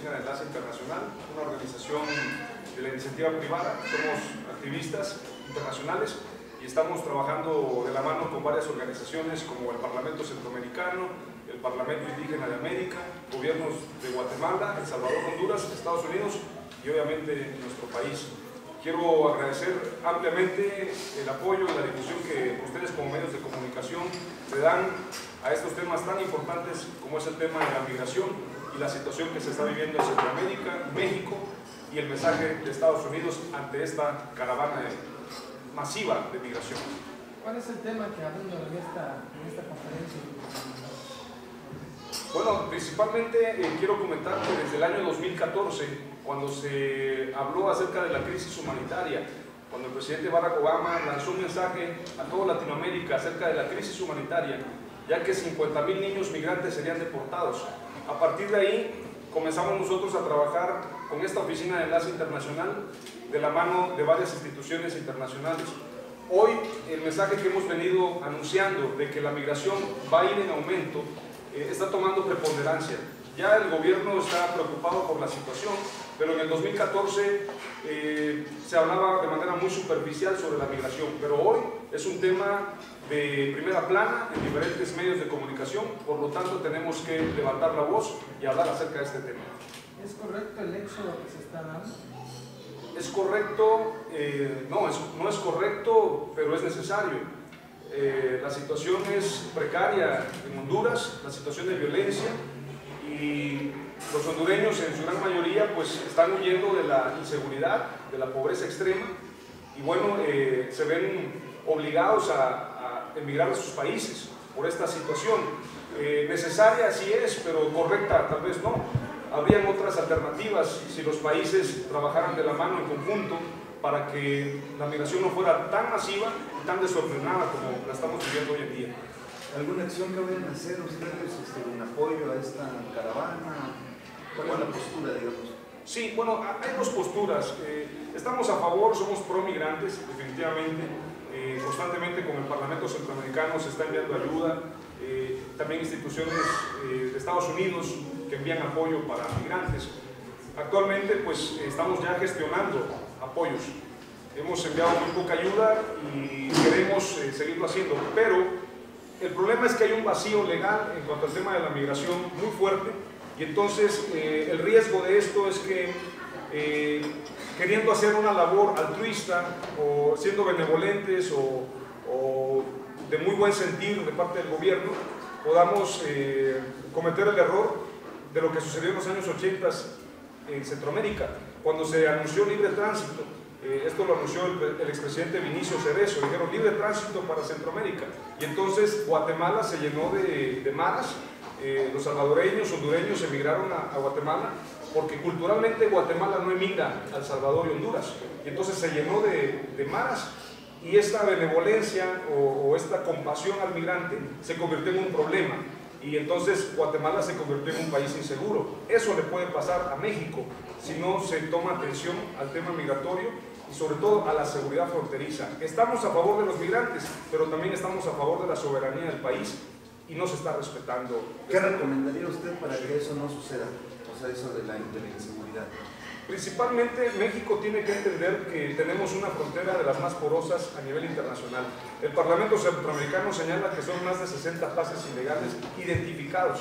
Oficina de Enlace Internacional, una organización de la iniciativa privada. Somos activistas internacionales y estamos trabajando de la mano con varias organizaciones como el Parlamento Centroamericano, el Parlamento Indígena de América, gobiernos de Guatemala, El Salvador, Honduras, Estados Unidos y obviamente nuestro país. Quiero agradecer ampliamente el apoyo y la difusión que ustedes como medios de comunicación le dan a estos temas tan importantes como es el tema de la migración y la situación que se está viviendo en Centroamérica, México y el mensaje de Estados Unidos ante esta caravana masiva de migración. ¿Cuál es el tema que abunda en esta conferencia? Bueno, principalmente quiero comentar que desde el año 2014, cuando se habló acerca de la crisis humanitaria, cuando el presidente Barack Obama lanzó un mensaje a toda Latinoamérica acerca de la crisis humanitaria, ya que 50,000 niños migrantes serían deportados. A partir de ahí comenzamos nosotros a trabajar con esta Oficina de Enlace Internacional de la mano de varias instituciones internacionales. Hoy el mensaje que hemos venido anunciando de que la migración va a ir en aumento está tomando preponderancia. Ya el gobierno está preocupado por la situación, pero en el 2014 se hablaba de manera muy superficial sobre la migración, pero hoy es un tema de primera plana en diferentes medios de comunicación, por lo tanto tenemos que levantar la voz y hablar acerca de este tema. ¿Es correcto el éxodo que se está dando? ¿Es correcto? No es correcto, pero es necesario. La situación es precaria en Honduras, la situación de violencia, y los hondureños en su gran mayoría pues están huyendo de la inseguridad, de la pobreza extrema, y bueno, se ven obligados a emigrar a sus países por esta situación. Necesaria sí es, pero correcta tal vez no. Habrían otras alternativas si los países trabajaran de la mano en conjunto para que la migración no fuera tan masiva y tan desordenada como la estamos viviendo hoy en día. ¿Alguna acción que vayan a hacer ustedes en apoyo a esta caravana? ¿Cuál es la postura, digamos? Sí, bueno, hay dos posturas. Estamos a favor, somos pro-migrantes, definitivamente. Constantemente con el Parlamento Centroamericano se está enviando ayuda. También instituciones de Estados Unidos que envían apoyo para migrantes. Actualmente, pues, estamos ya gestionando apoyos. Hemos enviado muy poca ayuda y queremos seguirlo haciendo, pero el problema es que hay un vacío legal en cuanto al tema de la migración muy fuerte, y entonces el riesgo de esto es que queriendo hacer una labor altruista o siendo benevolentes o de muy buen sentir de parte del gobierno, podamos cometer el error de lo que sucedió en los años 80 en Centroamérica, cuando se anunció libre tránsito. Esto lo anunció el expresidente Vinicio Cerezo, dijeron libre tránsito para Centroamérica, y entonces Guatemala se llenó de maras. Los salvadoreños, hondureños emigraron a Guatemala porque culturalmente Guatemala no emigra a El Salvador y Honduras, y entonces se llenó de maras, y esta benevolencia o esta compasión al migrante se convirtió en un problema, y entonces Guatemala se convirtió en un país inseguro. Eso le puede pasar a México si no se toma atención al tema migratorio y sobre todo a la seguridad fronteriza. Estamos a favor de los migrantes, pero también estamos a favor de la soberanía del país y no se está respetando. ¿Qué recomendaría usted para que eso no suceda? O sea, eso de la inseguridad. Principalmente México tiene que entender que tenemos una frontera de las más porosas a nivel internacional. El Parlamento Centroamericano señala que son más de 60 pases ilegales identificados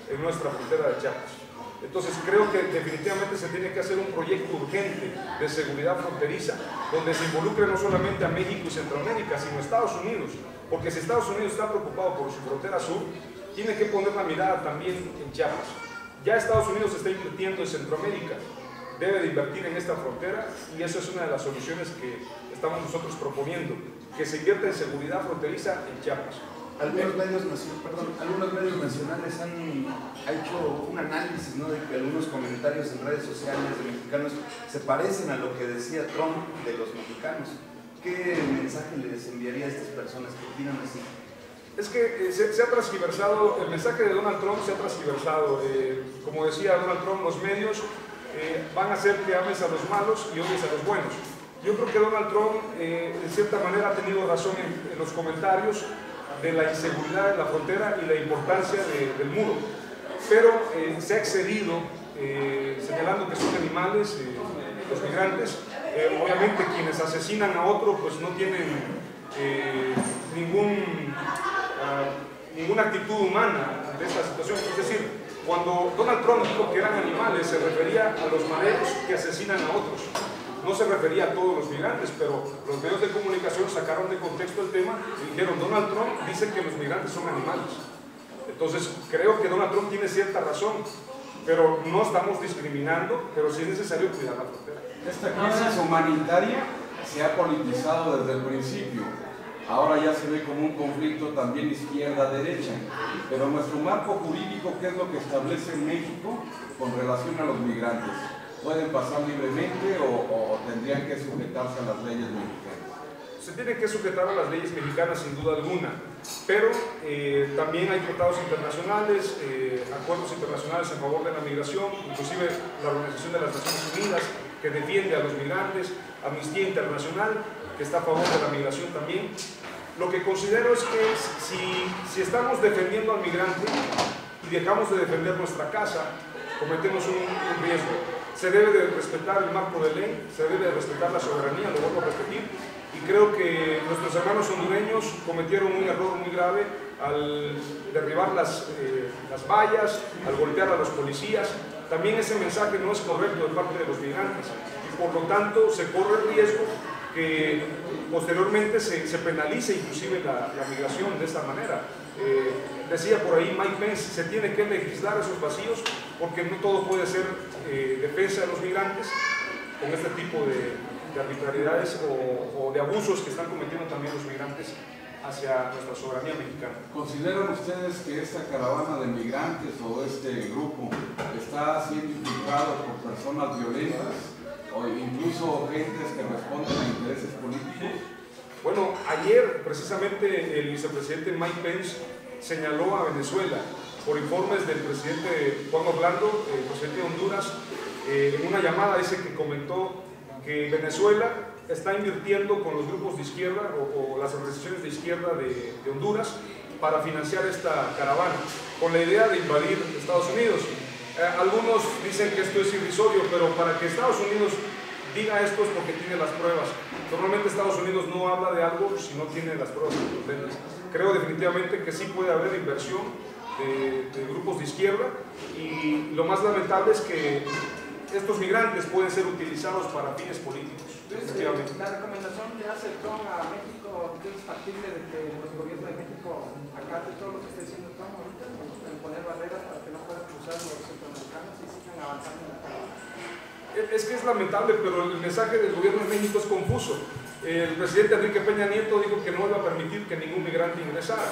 en nuestra frontera de Chiapas. Entonces creo que definitivamente se tiene que hacer un proyecto urgente de seguridad fronteriza donde se involucre no solamente a México y Centroamérica, sino a Estados Unidos, porque si Estados Unidos está preocupado por su frontera sur, tiene que poner la mirada también en Chiapas. Ya Estados Unidos está invirtiendo en Centroamérica, debe de invertir en esta frontera, y esa es una de las soluciones que estamos nosotros proponiendo, que se invierta en seguridad fronteriza en Chiapas. Algunos medios nacionales han hecho un análisis, ¿no?, de que algunos comentarios en redes sociales de mexicanos se parecen a lo que decía Trump de los mexicanos. ¿Qué mensaje les enviaría a estas personas que opinan así? Es que se ha transgiversado, el mensaje de Donald Trump se ha transgiversado. Como decía Donald Trump, los medios van a hacer que ames a los malos y odies a los buenos. Yo creo que Donald Trump, de cierta manera, ha tenido razón en los comentarios de la inseguridad de la frontera y la importancia del muro, pero se ha excedido señalando que son animales los migrantes. Obviamente quienes asesinan a otro pues no tienen ninguna actitud humana ante esta situación. Es decir, cuando Donald Trump dijo que eran animales, se refería a los mareros que asesinan a otros. No se refería a todos los migrantes, pero los medios de comunicación sacaron de contexto el tema y dijeron: Donald Trump dice que los migrantes son animales. Entonces, creo que Donald Trump tiene cierta razón, pero no estamos discriminando, pero sí es necesario cuidar la frontera. Esta crisis humanitaria se ha politizado desde el principio. Ahora ya se ve como un conflicto también izquierda-derecha. Pero nuestro marco jurídico, ¿qué es lo que establece en México con relación a los migrantes? ¿Pueden pasar libremente o tendrían que sujetarse a las leyes mexicanas? Se tiene que sujetar a las leyes mexicanas sin duda alguna, pero también hay tratados internacionales, acuerdos internacionales en favor de la migración, inclusive la Organización de las Naciones Unidas que defiende a los migrantes, Amnistía Internacional que está a favor de la migración también. Lo que considero es que si estamos defendiendo al migrante y dejamos de defender nuestra casa, cometemos un riesgo. Se debe de respetar el marco de ley, se debe de respetar la soberanía, lo vuelvo a repetir, y creo que nuestros hermanos hondureños cometieron un error muy grave al derribar las vallas, al golpear a los policías. También ese mensaje no es correcto de parte de los migrantes y por lo tanto se corre el riesgo que posteriormente se penalice inclusive la migración de esta manera. Decía por ahí Mike Pence, se tiene que legislar esos vacíos porque no todo puede ser defensa de los migrantes con este tipo de arbitrariedades o de abusos que están cometiendo también los migrantes hacia nuestra soberanía mexicana. ¿Consideran ustedes que esta caravana de migrantes o este grupo está siendo infiltrado por personas violentas o incluso gentes que responden a intereses políticos? Bueno, ayer precisamente el vicepresidente Mike Pence señaló a Venezuela por informes del presidente Juan Orlando, el presidente de Honduras, en una llamada ese que comentó que Venezuela está invirtiendo con los grupos de izquierda o las organizaciones de izquierda de Honduras para financiar esta caravana, con la idea de invadir Estados Unidos. Algunos dicen que esto es irrisorio, pero para que Estados Unidos diga esto es porque tiene las pruebas. Normalmente Estados Unidos no habla de algo si no tiene las pruebas contundentes. Creo definitivamente que sí puede haber inversión de grupos de izquierda y lo más lamentable es que estos migrantes pueden ser utilizados para fines políticos. Entonces, la recomendación que hace Trump a México es factible de que los gobiernos de México acate todo lo que está diciendo Trump ahorita, en poner barreras para que no puedan cruzar los centroamericanos y sigan avanzando en la caravana. Es que es lamentable, pero el mensaje del gobierno de México es confuso. El presidente Enrique Peña Nieto dijo que no iba a permitir que ningún migrante ingresara.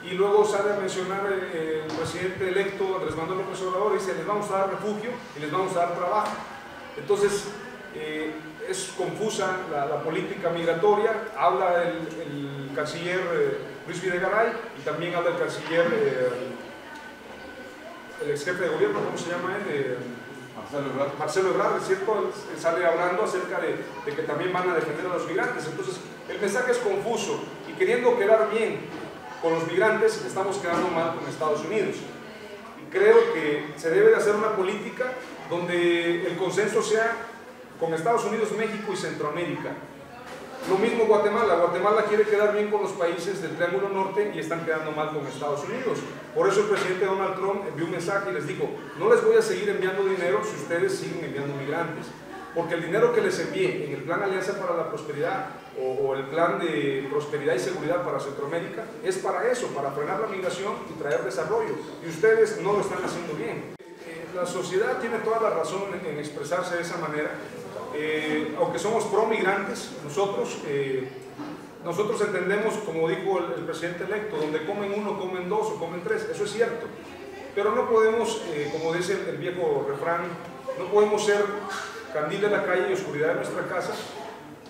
Y luego sale a mencionar el presidente electo Andrés Manuel López Obrador y dice: les vamos a dar refugio y les vamos a dar trabajo. Entonces, es confusa la política migratoria. Habla el canciller Luis Videgaray y también habla el canciller, el ex jefe de gobierno, ¿cómo se llama él? Marcelo Ebrard, es cierto, él sale hablando acerca de que también van a defender a los migrantes. Entonces, el mensaje es confuso y queriendo quedar bien con los migrantes, estamos quedando mal con Estados Unidos. Y creo que se debe de hacer una política donde el consenso sea con Estados Unidos, México y Centroamérica. Lo mismo Guatemala. Guatemala quiere quedar bien con los países del Triángulo Norte y están quedando mal con Estados Unidos. Por eso el presidente Donald Trump envió un mensaje y les dijo: no les voy a seguir enviando dinero si ustedes siguen enviando migrantes. Porque el dinero que les envié en el Plan Alianza para la Prosperidad o el Plan de Prosperidad y Seguridad para Centroamérica es para eso, para frenar la migración y traer desarrollo. Y ustedes no lo están haciendo bien. La sociedad tiene toda la razón en expresarse de esa manera. Aunque somos pro-migrantes, nosotros entendemos, como dijo el presidente electo, donde comen uno, comen dos o comen tres, eso es cierto. Pero no podemos, como dice el viejo refrán, no podemos ser candil de la calle y oscuridad de nuestra casa,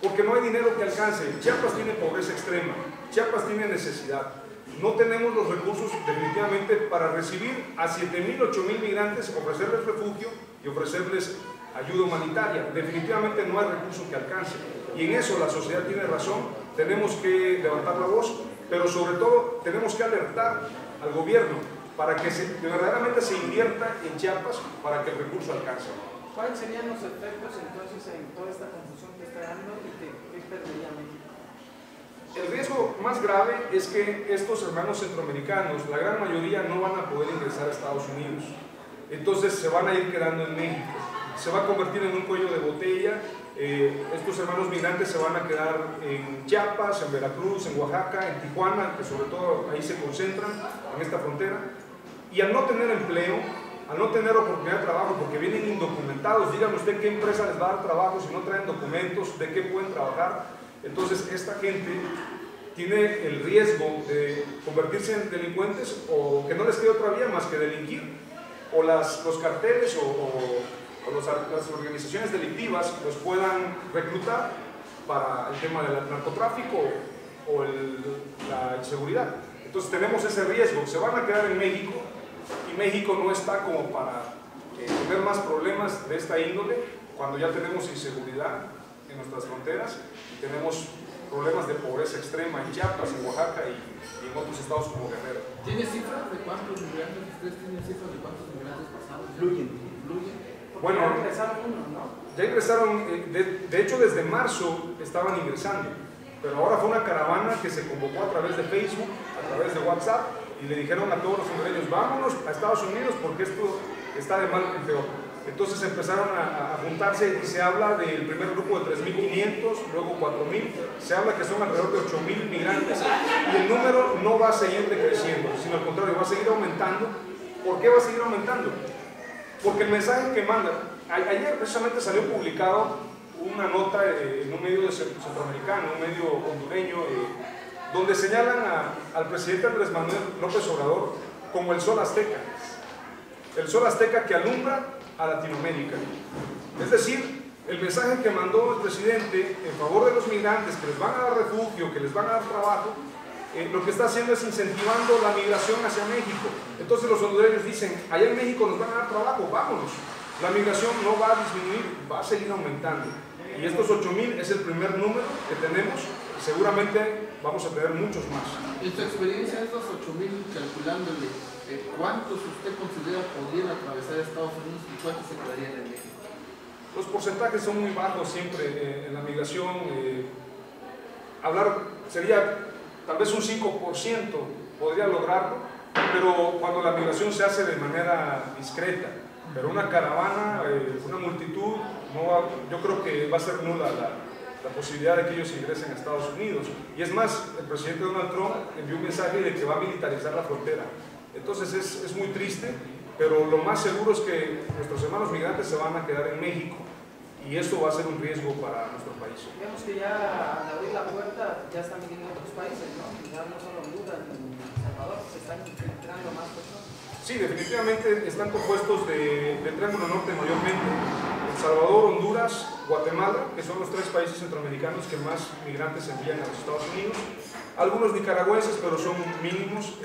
porque no hay dinero que alcance. Chiapas tiene pobreza extrema, Chiapas tiene necesidad. No tenemos los recursos definitivamente para recibir a 7,000, 8,000 migrantes, ofrecerles refugio y ofrecerles ayuda humanitaria. Definitivamente no hay recurso que alcance. Y en eso la sociedad tiene razón, tenemos que levantar la voz, pero sobre todo tenemos que alertar al gobierno para que verdaderamente se invierta en Chiapas para que el recurso alcance. ¿Cuáles serían los efectos entonces en toda esta confusión que está dando y qué perdería México? El riesgo más grave es que estos hermanos centroamericanos, la gran mayoría, no van a poder ingresar a Estados Unidos. Entonces se van a ir quedando en México. Se va a convertir en un cuello de botella. Estos hermanos migrantes se van a quedar en Chiapas, en Veracruz, en Oaxaca, en Tijuana, que sobre todo ahí se concentran, en esta frontera. Y al no tener empleo, al no tener oportunidad de trabajo, porque vienen indocumentados, díganme usted qué empresa les va a dar trabajo si no traen documentos, de qué pueden trabajar. Entonces esta gente tiene el riesgo de convertirse en delincuentes o que no les quede otra vía más que delinquir, o los carteles o las organizaciones delictivas los puedan reclutar para el tema del narcotráfico o la inseguridad. Entonces tenemos ese riesgo, se van a quedar en México y México no está como para tener más problemas de esta índole cuando ya tenemos inseguridad en nuestras fronteras y tenemos problemas de pobreza extrema en Chiapas, en Oaxaca y en otros estados como Guerrero. ¿Tiene cifras de cuántos migrantes? ¿Ustedes tienen cifras de cuántos migrantes pasados? Fluyen. Bueno, ya ingresaron unos, ¿no? Ya ingresaron, de hecho desde marzo estaban ingresando, pero ahora fue una caravana que se convocó a través de Facebook, a través de WhatsApp, y le dijeron a todos los hondureños, vámonos a Estados Unidos porque esto está de mal en peor. Entonces empezaron a juntarse y se habla del primer grupo de 3.500, luego 4.000, se habla que son alrededor de 8.000 migrantes y el número no va a seguir decreciendo, sino al contrario, va a seguir aumentando. ¿Por qué va a seguir aumentando? Porque el mensaje que mandan, ayer precisamente salió publicado una nota en un medio centroamericano, un medio hondureño, donde señalan al presidente Andrés Manuel López Obrador como el sol azteca que alumbra a Latinoamérica. Es decir, el mensaje que mandó el presidente en favor de los migrantes, que les van a dar refugio, que les van a dar trabajo, lo que está haciendo es incentivando la migración hacia México. Entonces los hondureños dicen, allá en México nos van a dar trabajo, vámonos. La migración no va a disminuir, va a seguir aumentando. Y estos 8.000 es el primer número que tenemos, seguramente vamos a tener muchos más. En su experiencia, estos 8.000, calculándole, ¿cuántos usted considera podrían atravesar Estados Unidos y cuántos se quedarían en México? Los porcentajes son muy bajos siempre en la migración. Hablar sería tal vez un 5% podría lograrlo, pero cuando la migración se hace de manera discreta. Pero una caravana, una multitud, yo creo que va a ser nula la posibilidad de que ellos ingresen a Estados Unidos. Y es más, el presidente Donald Trump envió un mensaje de que va a militarizar la frontera. Entonces es muy triste, pero lo más seguro es que nuestros hermanos migrantes se van a quedar en México y eso va a ser un riesgo para nuestro país. Vemos que ya al abrir la puerta ya están viniendo otros países, ¿no? Ya no solo Honduras ni El Salvador, se están entrando más personas. Sí, definitivamente están compuestos de Triángulo Norte mayormente, El Salvador, Honduras, Guatemala, que son los 3 países centroamericanos que más migrantes envían a los Estados Unidos. Algunos nicaragüenses, pero son mínimos,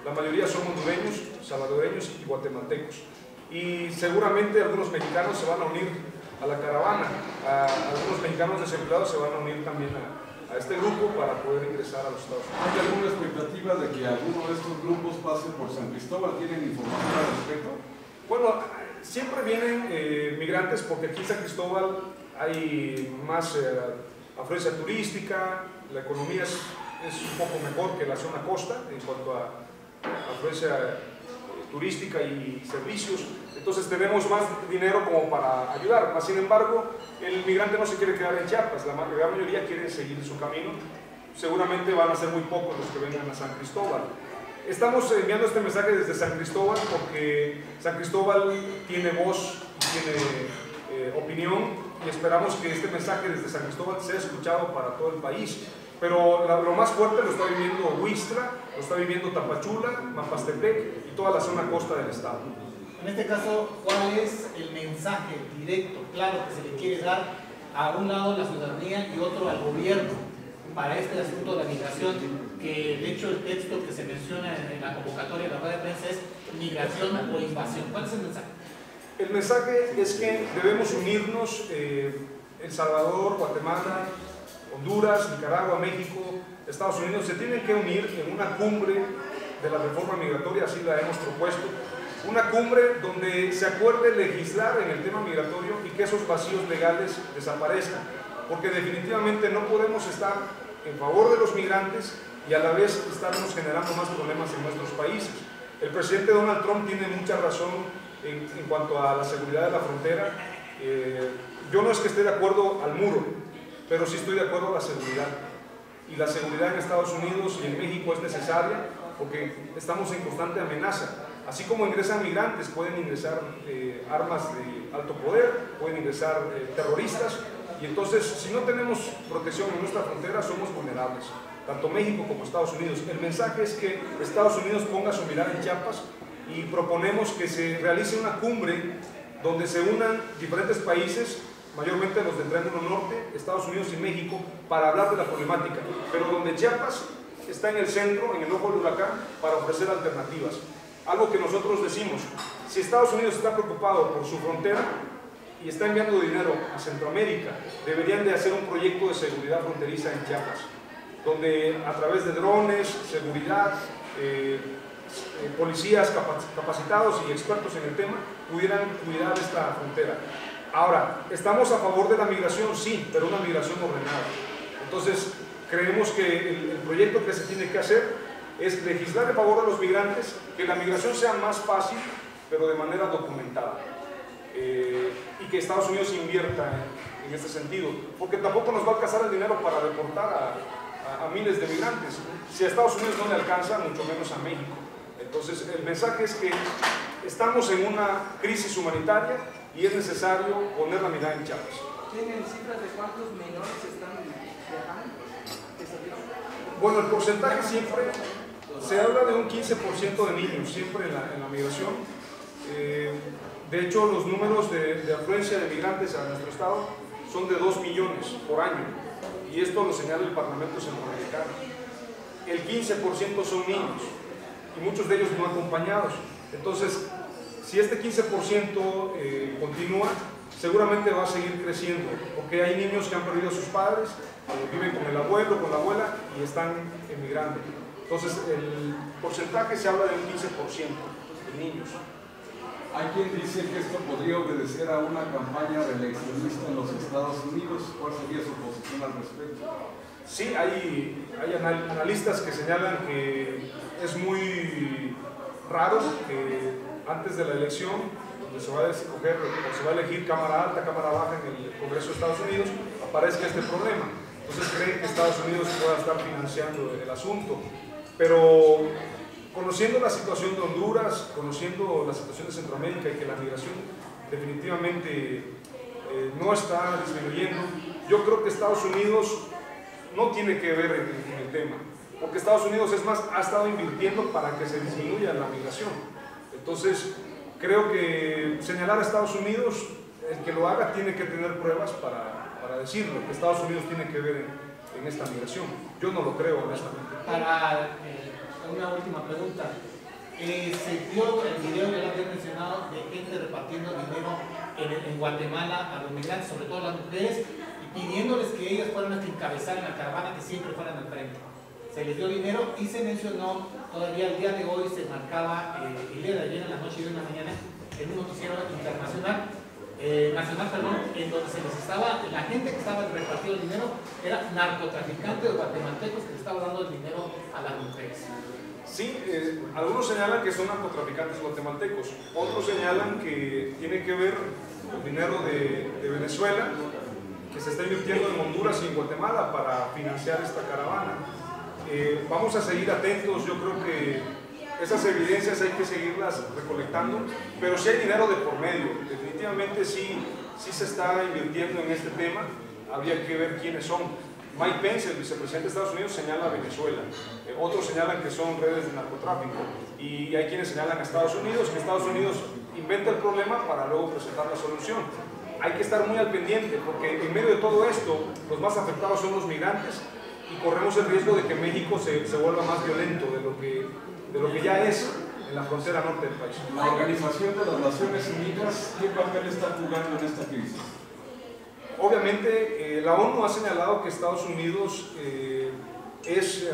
la mayoría son hondureños, salvadoreños y guatemaltecos. Y seguramente algunos mexicanos se van a unir a la caravana, algunos mexicanos desempleados se van a unir también a este grupo para poder ingresar a los Estados Unidos. ¿Hay alguna expectativa de que alguno de estos grupos pase por San Cristóbal? ¿Tienen información al respecto? Bueno, siempre vienen migrantes porque aquí en San Cristóbal hay más afluencia turística, la economía es un poco mejor que la zona costa en cuanto a afluencia turística y servicios, entonces tenemos más dinero como para ayudar. Sin embargo, el migrante no se quiere quedar en Chiapas, la gran mayoría quiere seguir su camino. Seguramente van a ser muy pocos los que vengan a San Cristóbal. Estamos enviando este mensaje desde San Cristóbal porque San Cristóbal tiene voz y tiene opinión y esperamos que este mensaje desde San Cristóbal sea escuchado para todo el país. Pero lo más fuerte lo está viviendo Huixtla, lo está viviendo Tapachula, Mapastepec y toda la zona costa del estado. En este caso, ¿cuál es el mensaje directo, claro, que se le quiere dar a un lado a la ciudadanía y otro al gobierno para este asunto de la migración? Que de hecho el texto que se menciona en la convocatoria de la rueda de prensa es migración o invasión. ¿Cuál es el mensaje? El mensaje es que debemos unirnos, El Salvador, Guatemala, Honduras, Nicaragua, México, Estados Unidos, se tienen que unir en una cumbre de la reforma migratoria, así la hemos propuesto, una cumbre donde se acuerde legislar en el tema migratorio y que esos vacíos legales desaparezcan, porque definitivamente no podemos estar en favor de los migrantes y a la vez estarnos generando más problemas en nuestros países. El presidente Donald Trump tiene mucha razón en cuanto a la seguridad de la frontera. Yo no es que esté de acuerdo al muro, pero sí estoy de acuerdo a la seguridad. Y la seguridad en Estados Unidos y en México es necesaria porque estamos en constante amenaza. Así como ingresan migrantes, pueden ingresar armas de alto poder, pueden ingresar terroristas, y entonces si no tenemos protección en nuestra frontera somos vulnerables, tanto México como Estados Unidos. El mensaje es que Estados Unidos ponga su mirada en Chiapas y proponemos que se realice una cumbre donde se unan diferentes países, mayormente los del Triángulo Norte, Estados Unidos y México, para hablar de la problemática, pero donde Chiapas está en el centro, en el ojo del huracán, para ofrecer alternativas. Algo que nosotros decimos, si Estados Unidos está preocupado por su frontera y está enviando dinero a Centroamérica, deberían de hacer un proyecto de seguridad fronteriza en Chiapas, donde a través de drones, seguridad, policías capacitados y expertos en el tema pudieran cuidar esta frontera. Ahora, ¿estamos a favor de la migración? Sí, pero una migración ordenada. Entonces, creemos que el proyecto que se tiene que hacer es legislar en favor de los migrantes, que la migración sea más fácil, pero de manera documentada. Y que Estados Unidos invierta en este sentido, porque tampoco nos va a alcanzar el dinero para deportar a miles de migrantes. Si a Estados Unidos no le alcanza, mucho menos a México. Entonces, el mensaje es que estamos en una crisis humanitaria y es necesario poner la mirada en Chiapas. ¿Tienen cifras de cuántos menores están viajando? Bueno, el porcentaje siempre se habla de un 15% de niños, siempre en la migración. De hecho, los números de afluencia de migrantes a nuestro estado son de 2 millones por año, y esto lo señala el Parlamento Centroamericano. El 15% son niños, y muchos de ellos no acompañados. Entonces, si este 15% continúa, seguramente va a seguir creciendo, porque hay niños que han perdido a sus padres, viven con el abuelo, con la abuela, y están emigrando. Entonces, el porcentaje se habla de un 15% de niños. Hay quien dice que esto podría obedecer a una campaña reeleccionista en los Estados Unidos. ¿Cuál sería su posición al respecto? Sí, hay analistas que señalan que es muy raro que antes de la elección, donde se va a escoger o se va a elegir cámara alta, cámara baja en el Congreso de Estados Unidos, aparezca este problema. Entonces creen que Estados Unidos pueda estar financiando el asunto. Pero conociendo la situación de Honduras, conociendo la situación de Centroamérica y que la migración definitivamente no está disminuyendo, yo creo que Estados Unidos no tiene que ver en el tema, porque Estados Unidos, es más, ha estado invirtiendo para que se disminuya la migración. Entonces, creo que señalar a Estados Unidos, el que lo haga tiene que tener pruebas para decirlo, que Estados Unidos tiene que ver en esta migración. Yo no lo creo, honestamente. Para una última pregunta. Se vio el video que había mencionado de gente repartiendo dinero en Guatemala a los migrantes, sobre todo las mujeres, y pidiéndoles que ellas fueran las que encabezaran la caravana, que siempre fueran al frente. Se les dio dinero y se mencionó, todavía el día de hoy se marcaba, el día de ayer en la noche y hoy en la mañana, en un noticiero internacional, en donde se les estaba, la gente que estaba repartiendo el dinero era narcotraficantes guatemaltecos que le estaban dando el dinero a las mujeres. Sí, algunos señalan que son narcotraficantes guatemaltecos, otros señalan que tiene que ver con dinero de Venezuela, que se está invirtiendo en Honduras y en Guatemala para financiar esta caravana. Vamos a seguir atentos, yo creo que esas evidencias hay que seguirlas recolectando, pero si hay dinero de por medio, definitivamente sí se está invirtiendo en este tema, habría que ver quiénes son. Mike Pence, el vicepresidente de Estados Unidos, señala a Venezuela, otros señalan que son redes de narcotráfico, y hay quienes señalan a Estados Unidos, que Estados Unidos inventa el problema para luego presentar la solución. Hay que estar muy al pendiente, porque en medio de todo esto, los más afectados son los migrantes, y corremos el riesgo de que México se vuelva más violento de lo que ya es en la frontera norte del país. La Organización de las Naciones Unidas, ¿qué papel está jugando en esta crisis? Obviamente, la ONU ha señalado que Estados Unidos es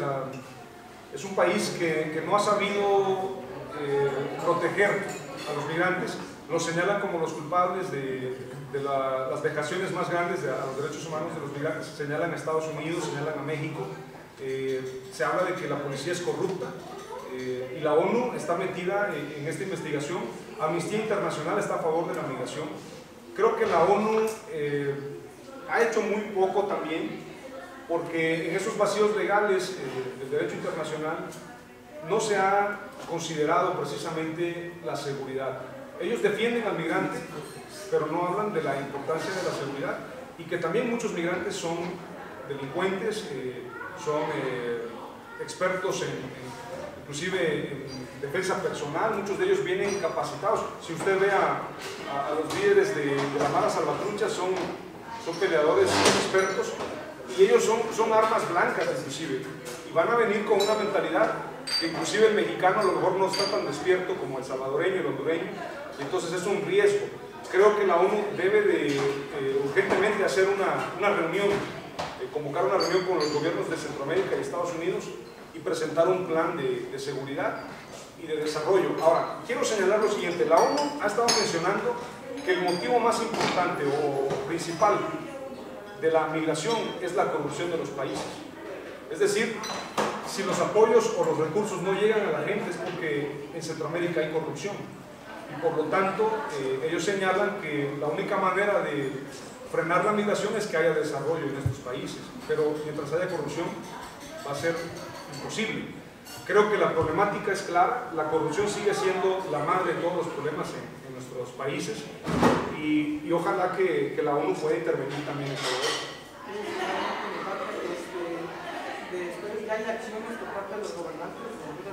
Es un país que no ha sabido proteger a los migrantes. Los señalan como los culpables de las vejaciones más grandes a los derechos humanos de los migrantes. Señalan a Estados Unidos, señalan a México. Se habla de que la policía es corrupta. Y la ONU está metida en esta investigación. Amnistía Internacional está a favor de la migración. Creo que la ONU ha hecho muy poco también, porque en esos vacíos legales del derecho internacional no se ha considerado precisamente la seguridad. Ellos defienden al migrante, pero no hablan de la importancia de la seguridad, y que también muchos migrantes son delincuentes, son expertos inclusive en defensa personal. Muchos de ellos vienen capacitados. Si usted ve a los líderes de la Mara Salvatrucha, son peleadores expertos, y ellos son armas blancas inclusive, y van a venir con una mentalidad que inclusive el mexicano a lo mejor no está tan despierto como el salvadoreño, el hondureño, y entonces es un riesgo. Creo que la ONU debe de urgentemente hacer una reunión, convocar una reunión con los gobiernos de Centroamérica y Estados Unidos y presentar un plan de seguridad y de desarrollo. Ahora, quiero señalar lo siguiente: la ONU ha estado mencionando que el motivo más importante o principal de la migración es la corrupción de los países. Es decir, si los apoyos o los recursos no llegan a la gente es porque en Centroamérica hay corrupción. Y por lo tanto, ellos señalan que la única manera de frenar la migración es que haya desarrollo en estos países. Pero mientras haya corrupción, va a ser imposible. Creo que la problemática es clara. La corrupción sigue siendo la madre de todos los problemas en nuestros países, y ojalá que la ONU pueda intervenir también en todo esto. Después ya hay acciones por parte de los gobernantes, de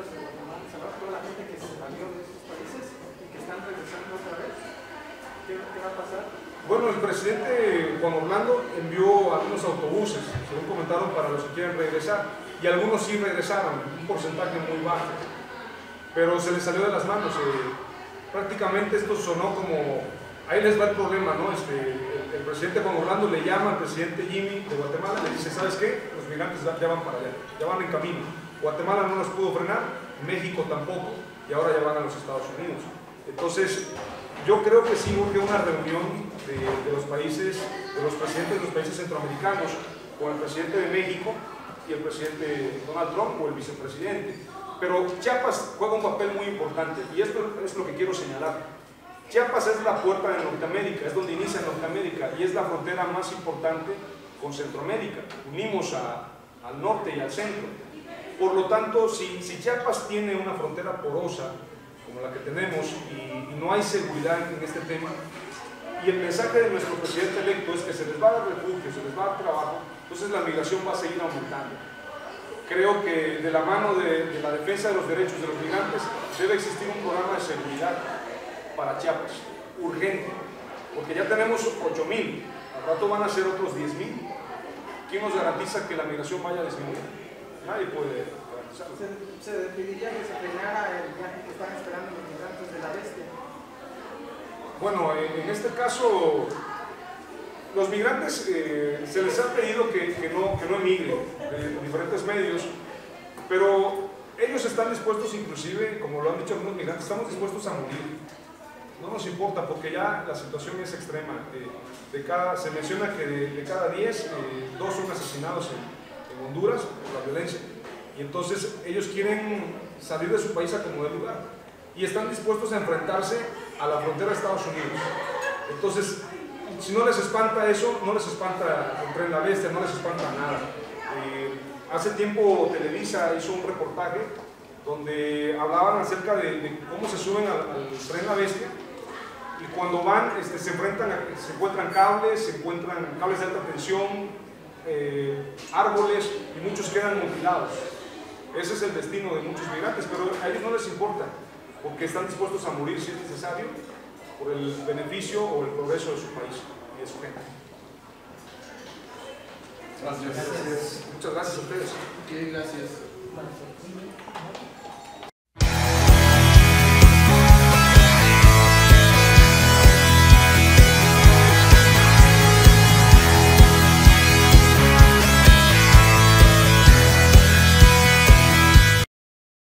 toda la gente que se salió de esos países y que están regresando otra vez. ¿Qué va a pasar? Bueno, el presidente Juan Orlando envió algunos autobuses, según comentaron, para los que quieren regresar, y algunos sí regresaron, un porcentaje muy bajo, pero se les salió de las manos. Prácticamente esto sonó como, ahí les va el problema, ¿no? El presidente Juan Orlando le llama al presidente Jimmy de Guatemala y le dice: ¿sabes qué? Los migrantes ya van para allá, ya van en camino. Guatemala no los pudo frenar, México tampoco, y ahora ya van a los Estados Unidos. Entonces, yo creo que sí urge una reunión de los países, de los presidentes de los países centroamericanos, con el presidente de México y el presidente Donald Trump o el vicepresidente. Pero Chiapas juega un papel muy importante, y esto es lo que quiero señalar. Chiapas es la puerta de Norteamérica, es donde inicia Norteamérica, y es la frontera más importante con Centroamérica. Unimos al norte y al centro. Por lo tanto, si Chiapas tiene una frontera porosa como la que tenemos, y no hay seguridad en este tema, y el mensaje de nuestro presidente electo es que se les va a dar refugio, se les va a dar trabajo, entonces la migración va a seguir aumentando. Creo que de la mano de la defensa de los derechos de los migrantes debe existir un programa de seguridad para Chiapas, urgente, porque ya tenemos 8,000, al rato van a ser otros 10,000. ¿Quién nos garantiza que la migración vaya a disminuir? Nadie puede garantizarlo. Se pediría que se frenara el viaje que están esperando los migrantes de la bestia. Bueno, en este caso, los migrantes se les ha pedido que no emigren de diferentes medios, pero ellos están dispuestos, inclusive, como lo han dicho algunos migrantes, estamos dispuestos a morir. No nos importa, porque ya la situación es extrema. Se menciona que de cada 10, 2 son asesinados en Honduras por la violencia, y entonces ellos quieren salir de su país a como de lugar, y están dispuestos a enfrentarse a la frontera de Estados Unidos. Entonces, si no les espanta eso, no les espanta el Tren La Bestia, no les espanta nada. Hace tiempo Televisa hizo un reportaje donde hablaban acerca de cómo se suben al Tren La Bestia, y cuando van se encuentran cables, cables de alta tensión, árboles, y muchos quedan mutilados. Ese es el destino de muchos migrantes, pero a ellos no les importa, porque están dispuestos a morir si es necesario por el beneficio o el progreso de su país y de su gente. Gracias. Muchas gracias a ustedes. Ok, gracias.